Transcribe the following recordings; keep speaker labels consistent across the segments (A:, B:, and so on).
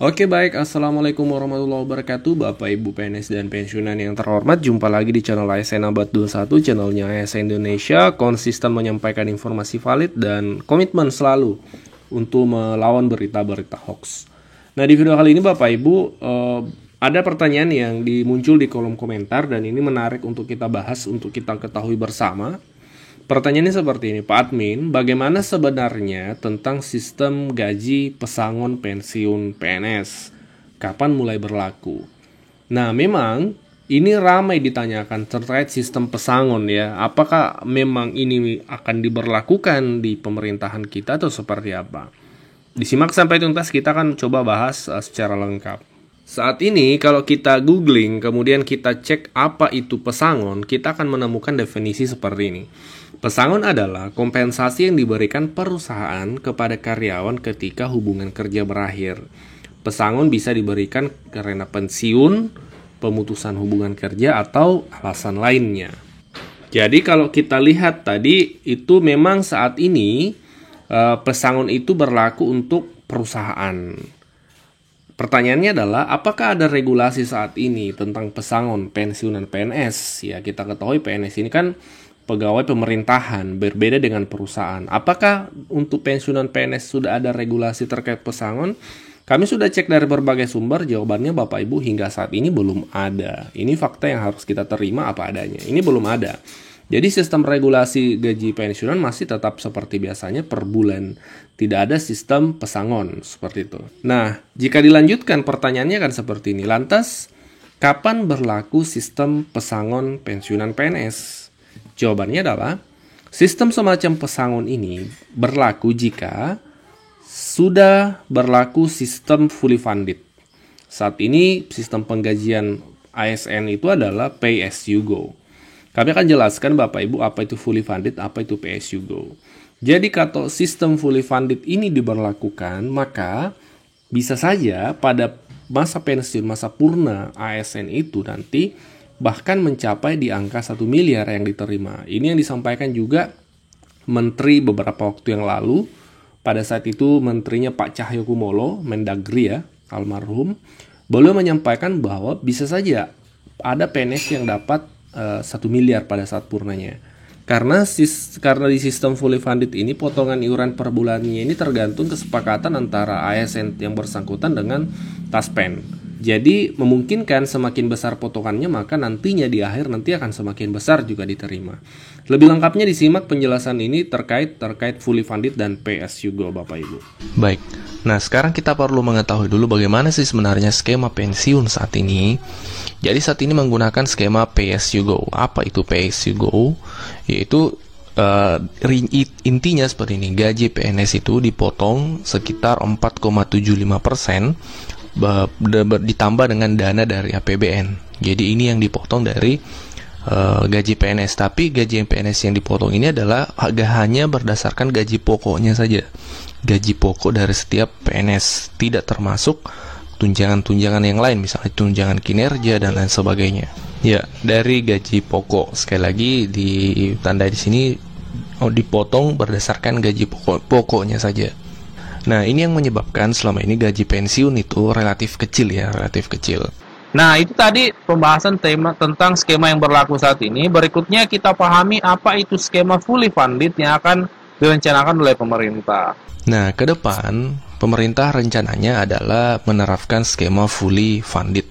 A: Oke baik, Assalamualaikum warahmatullahi wabarakatuh Bapak Ibu PNS dan pensiunan yang terhormat. Jumpa lagi di channel ASN Abad 21, channelnya ASN Indonesia. Konsisten menyampaikan informasi valid dan komitmen selalu untuk melawan berita-berita hoax. Nah di video kali ini Bapak Ibu ada pertanyaan yang muncul di kolom komentar, dan ini menarik untuk kita bahas, untuk kita ketahui bersama. Pertanyaannya seperti ini, Pak Admin, bagaimana sebenarnya tentang sistem gaji pesangon pensiun PNS? Kapan mulai berlaku? Nah, memang ini ramai ditanyakan terkait sistem pesangon ya. Apakah memang ini akan diberlakukan di pemerintahan kita atau seperti apa? Disimak sampai tuntas, kita akan coba bahas secara lengkap. Saat ini kalau kita googling, kemudian kita cek apa itu pesangon, kita akan menemukan definisi seperti ini. Pesangon adalah kompensasi yang diberikan perusahaan kepada karyawan ketika hubungan kerja berakhir. Pesangon bisa diberikan karena pensiun, pemutusan hubungan kerja, atau alasan lainnya. Jadi kalau kita lihat tadi, itu memang saat ini pesangon itu berlaku untuk perusahaan. Pertanyaannya adalah, apakah ada regulasi saat ini tentang pesangon pensiunan PNS? Ya, kita ketahui PNS ini kan pegawai pemerintahan, berbeda dengan perusahaan. Apakah untuk pensiunan PNS sudah ada regulasi terkait pesangon? Kami sudah cek dari berbagai sumber, jawabannya Bapak Ibu hingga saat ini belum ada. Ini fakta yang harus kita terima apa adanya. Ini belum ada. Jadi sistem regulasi gaji pensiunan masih tetap seperti biasanya per bulan. Tidak ada sistem pesangon seperti itu. Nah, jika dilanjutkan pertanyaannya kan seperti ini. Lantas, kapan berlaku sistem pesangon pensiunan PNS? Jawabannya adalah, sistem semacam pesangon ini berlaku jika sudah berlaku sistem fully funded. Saat ini sistem penggajian ASN itu adalah pay as you go. Kami akan jelaskan Bapak Ibu apa itu fully funded, apa itu pay as you go. Jadi kalau sistem fully funded ini diberlakukan, maka bisa saja pada masa pensiun, masa purna ASN itu nanti bahkan mencapai di angka 1 miliar yang diterima. Ini yang disampaikan juga Menteri beberapa waktu yang lalu. Pada saat itu menterinya Pak Cahyokumolo, Mendagri ya, almarhum. Beliau menyampaikan bahwa bisa saja ada PNS yang dapat 1 miliar pada saat purnanya. Karena di sistem fully funded ini, potongan iuran per bulannya ini tergantung kesepakatan antara ASN yang bersangkutan dengan Taspen. Jadi memungkinkan semakin besar potongannya, maka nantinya di akhir nanti akan semakin besar juga diterima. Lebih lengkapnya disimak penjelasan ini terkait fully funded dan pay as you go Bapak Ibu.
B: Baik, nah sekarang kita perlu mengetahui dulu bagaimana sih sebenarnya skema pensiun saat ini. Jadi saat ini menggunakan skema pay as you go. Apa itu pay as you go? Yaitu intinya seperti ini, gaji PNS itu dipotong sekitar 4,75% ditambah dengan dana dari APBN. Jadi ini yang dipotong dari gaji PNS. Tapi gaji PNS yang dipotong ini adalah hanya berdasarkan gaji pokoknya saja. Gaji pokok dari setiap PNS, tidak termasuk tunjangan-tunjangan yang lain, misalnya tunjangan kinerja dan lain sebagainya. Ya, dari gaji pokok. Sekali lagi ditandai di sini dipotong berdasarkan gaji pokoknya saja. Nah, ini yang menyebabkan selama ini gaji pensiun itu relatif kecil ya, relatif kecil.
C: Nah, itu tadi pembahasan tema tentang skema yang berlaku saat ini. Berikutnya kita pahami apa itu skema fully funded yang akan direncanakan oleh pemerintah.
B: Nah, ke depan pemerintah rencananya adalah menerapkan skema fully funded.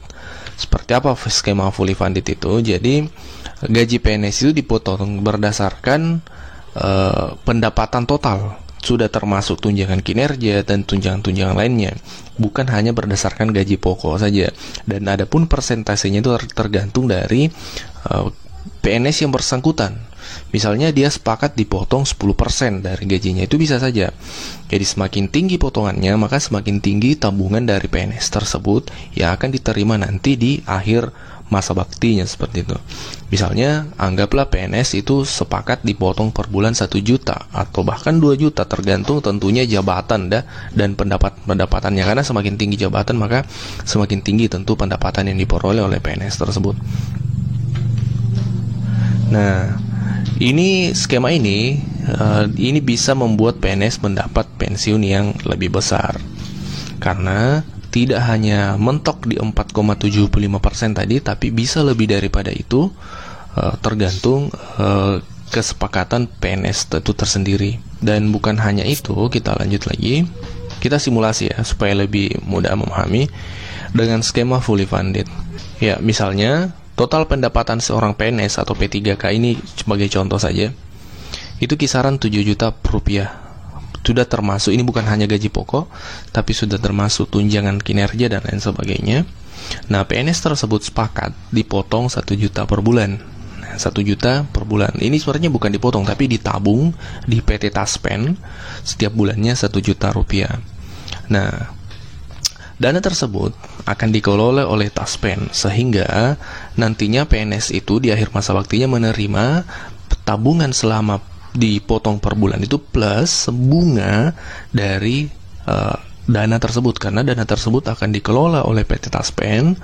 B: Seperti apa skema fully funded itu? Jadi, gaji PNS itu dipotong berdasarkan pendapatan total. Sudah termasuk tunjangan kinerja dan tunjangan-tunjangan lainnya, bukan hanya berdasarkan gaji pokok saja. Dan adapun persentasenya itu tergantung dari PNS yang bersangkutan. Misalnya dia sepakat dipotong 10% dari gajinya, itu bisa saja. Jadi semakin tinggi potongannya, maka semakin tinggi tabungan dari PNS tersebut yang akan diterima nanti di akhir masa baktinya, seperti itu. Misalnya, anggaplah PNS itu sepakat dipotong per bulan 1 juta atau bahkan 2 juta, tergantung tentunya jabatan dan pendapatannya. Karena semakin tinggi jabatan, maka semakin tinggi tentu pendapatan yang diperoleh oleh PNS tersebut. Nah, Ini skema ini bisa membuat PNS mendapat pensiun yang lebih besar. Karena tidak hanya mentok di 4,75% tadi, tapi bisa lebih daripada itu, tergantung kesepakatan PNS itu tersendiri. Dan bukan hanya itu, kita lanjut lagi. Kita simulasi ya, supaya lebih mudah memahami dengan skema fully funded. Ya, misalnya total pendapatan seorang PNS atau P3K ini sebagai contoh saja, itu kisaran 7 juta rupiah. Sudah termasuk, ini bukan hanya gaji pokok, tapi sudah termasuk tunjangan kinerja dan lain sebagainya. Nah, PNS tersebut sepakat dipotong 1 juta per bulan. Nah, 1 juta per bulan. Ini sebenarnya bukan dipotong, tapi ditabung di PT Taspen setiap bulannya 1 juta rupiah. Nah, dana tersebut akan dikelola oleh Taspen, sehingga nantinya PNS itu di akhir masa baktinya menerima tabungan selama dipotong per bulan itu plus bunga dari dana tersebut, karena dana tersebut akan dikelola oleh PT Taspen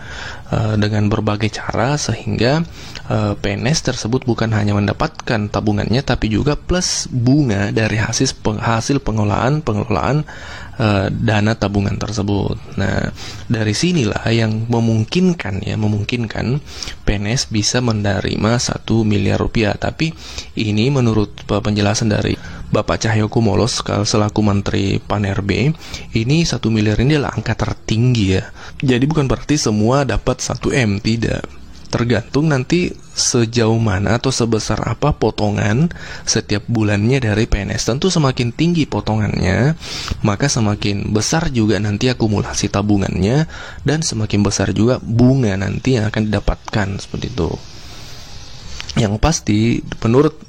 B: dengan berbagai cara, sehingga PNS tersebut bukan hanya mendapatkan tabungannya, tapi juga plus bunga dari hasil pengelolaan dana tabungan tersebut. Nah, dari sinilah yang memungkinkan PNS bisa menerima 1 miliar rupiah. Tapi ini menurut penjelasan dari Bapak Cahyokumolo selaku Menteri Pan-RB, ini 1 miliar ini adalah angka tertinggi ya. Jadi bukan berarti semua dapat 1 M, tidak. Tergantung nanti sejauh mana atau sebesar apa potongan setiap bulannya dari PNS. Tentu semakin tinggi potongannya, maka semakin besar juga nanti akumulasi tabungannya, dan semakin besar juga bunga nanti yang akan didapatkan, seperti itu. Yang pasti, menurut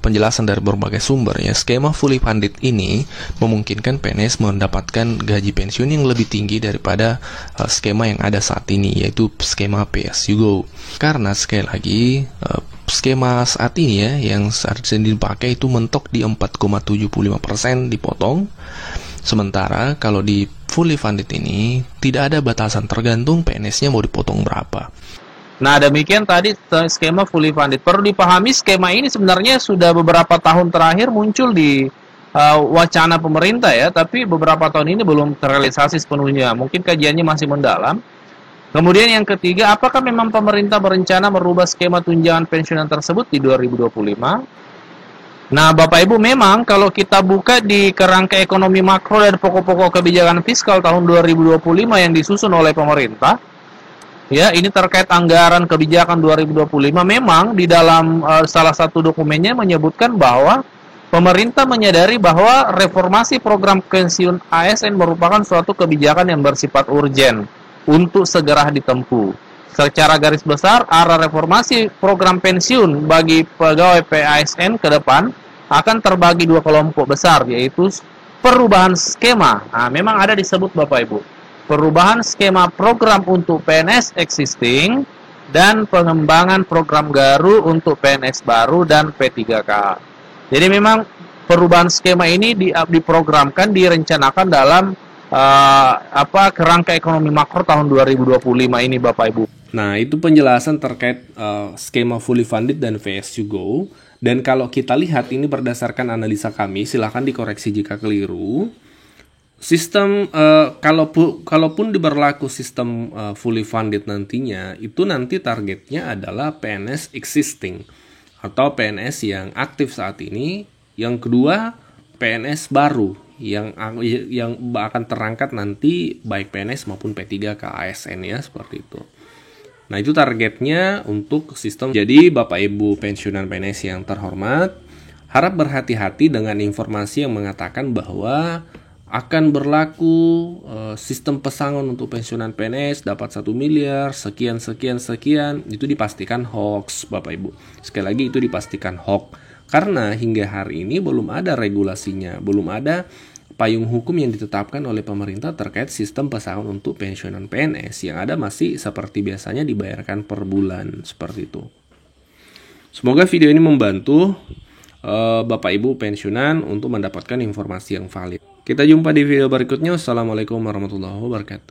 B: penjelasan dari berbagai sumber ya, skema fully funded ini memungkinkan PNS mendapatkan gaji pensiun yang lebih tinggi daripada skema yang ada saat ini, yaitu skema Pay As You Go. Karena sekali lagi, skema saat ini ya, yang saat ini dipakai itu mentok di 4,75% dipotong. Sementara kalau di fully funded ini tidak ada batasan, tergantung PNS-nya mau dipotong berapa.
C: Nah, demikian tadi skema fully funded. Perlu dipahami, skema ini sebenarnya sudah beberapa tahun terakhir muncul di wacana pemerintah ya, tapi beberapa tahun ini belum terrealisasi sepenuhnya. Mungkin kajiannya masih mendalam. Kemudian yang ketiga, apakah memang pemerintah berencana merubah skema tunjangan pensiunan tersebut di 2025? Nah, Bapak Ibu, memang kalau kita buka di kerangka ekonomi makro dan pokok-pokok kebijakan fiskal tahun 2025 yang disusun oleh pemerintah, ya, ini terkait anggaran kebijakan 2025, memang di dalam salah satu dokumennya menyebutkan bahwa pemerintah menyadari bahwa reformasi program pensiun ASN merupakan suatu kebijakan yang bersifat urgen untuk segera ditempuh. Secara garis besar, arah reformasi program pensiun bagi pegawai PASN ke depan akan terbagi 2 kelompok besar, yaitu perubahan skema. Nah, memang ada disebut Bapak Ibu, perubahan skema program untuk PNS existing dan pengembangan program baru untuk PNS baru dan P3K. Jadi memang perubahan skema ini diprogramkan, direncanakan dalam kerangka ekonomi makro tahun 2025 ini Bapak Ibu.
A: Nah, itu penjelasan terkait skema fully funded dan Pay As You Go. Dan kalau kita lihat ini berdasarkan analisa kami, silahkan dikoreksi jika keliru. Sistem kalaupun diberlaku sistem fully funded nantinya, itu nanti targetnya adalah PNS existing atau PNS yang aktif saat ini. Yang kedua, PNS baru yang akan terangkat nanti baik PNS maupun P3K ASN ya, seperti itu. Nah, itu targetnya untuk sistem. Jadi Bapak Ibu pensiunan PNS yang terhormat, harap berhati-hati dengan informasi yang mengatakan bahwa akan berlaku sistem pesangon untuk pensiunan PNS dapat 1 miliar, sekian, itu dipastikan hoax Bapak Ibu. Sekali lagi itu dipastikan hoax, karena hingga hari ini belum ada regulasinya, belum ada payung hukum yang ditetapkan oleh pemerintah terkait sistem pesangon untuk pensiunan PNS. Yang ada masih seperti biasanya dibayarkan per bulan, seperti itu. Semoga video ini membantu Bapak Ibu pensiunan untuk mendapatkan informasi yang valid. Kita jumpa di video berikutnya. Wassalamualaikum warahmatullahi wabarakatuh.